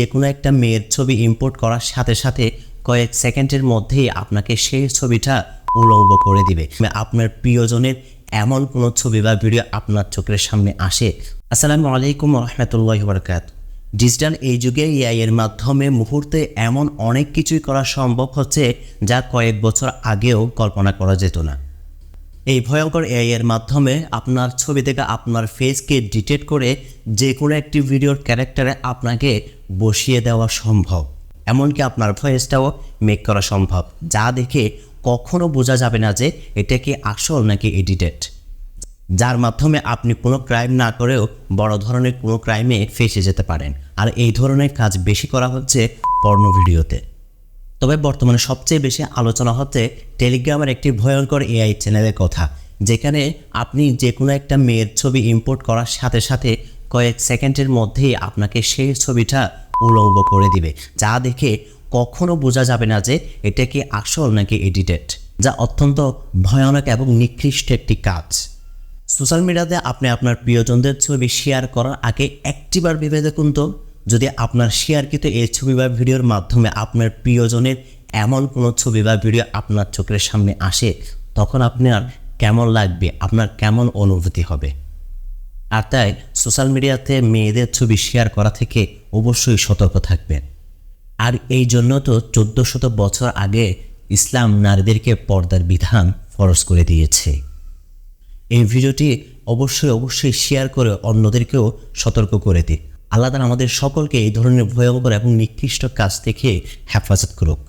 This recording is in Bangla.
যে কোনো একটা মেয়ের ছবি ইম্পোর্ট করার সাথে সাথে কয়েক সেকেন্ডের মধ্যেই আপনাকে সেই ছবিটা উলঙ্গ করে দিবে। আপনার প্রিয়জনের এমন কোনো ছবি বা ভিডিও আপনার চোখের সামনে আসে। আসসালামু আলাইকুম রহমতুল্লাহি ওয়া বারাকাতুহু। ডিজিটাল এই যুগে এআই এর মাধ্যমে মুহূর্তে এমন অনেক কিছুই করা সম্ভব হচ্ছে যা কয়েক বছর আগেও কল্পনা করা যেত না। এই ভয়ঙ্কর এআই এর মাধ্যমে আপনার ছবি থেকে আপনার ফেসকে ডিটেক্ট করে যে কোনো একটি ভিডিওর ক্যারেক্টারে আপনাকে বসিয়ে দেওয়া সম্ভব। এমনকি আপনার ভয়েসটাও মেক করা সম্ভব, যা দেখে কখনো বোঝা যাবে না যে এটা কি আসল নাকি এডিটেড, যার মাধ্যমে আপনি কোনো ক্রাইম না করেও বড় ধরনের কোনো ক্রাইমে ফেঁসে যেতে পারেন। আর এই ধরনের কাজ বেশি করা হচ্ছে পর্ন ভিডিওতে। তবে বর্তমানে সবচেয়ে বেশি আলোচনা হচ্ছে টেলিগ্রামের একটি ভয়ঙ্কর এআই চ্যানেলের কথা, যেখানে আপনি যে কোনো একটা মেয়ের ছবি ইম্পোর্ট করার সাথে সাথে কয়েক সেকেন্ডের মধ্যেই আপনাকে সেই ছবিটা উলঙ্গ করে দিবে, যা দেখে কখনো বোঝা যাবে না যে এটা কি আসল নাকি এডিটেড, যা অত্যন্ত ভয়ানক এবং নিকৃষ্ট একটি কাজ। সোশ্যাল মিডিয়াতে আপনি আপনার প্রিয়জনদের ছবি শেয়ার করার আগে একটিবার ভেবে দেখুন তো, যদি আপনার শেয়ারকৃত এই ছবি বা ভিডিওর মাধ্যমে আপনার প্রিয়জনের এমন কোনো ছবি বা ভিডিও আপনার চোখের সামনে আসে, তখন আপনার কেমন লাগবে, আপনার কেমন অনুভূতি হবে। আর তাই সোশ্যাল মিডিয়াতে মেয়েদের ছবি শেয়ার করা থেকে অবশ্যই সতর্ক থাকবেন। আর এই জন্য তো 1400 বছর আগে ইসলাম নারীদেরকে পর্দার বিধান ফরজ করে দিয়েছে। এই ভিডিওটি অবশ্যই শেয়ার করে অন্যদেরকেও সতর্ক করে দিন। আল্লাহ তাআলা আমাদের সকলকে এই ধরনের ভয়ঙ্কর এবং নিকৃষ্ট কাজ থেকে হেফাজত করুক।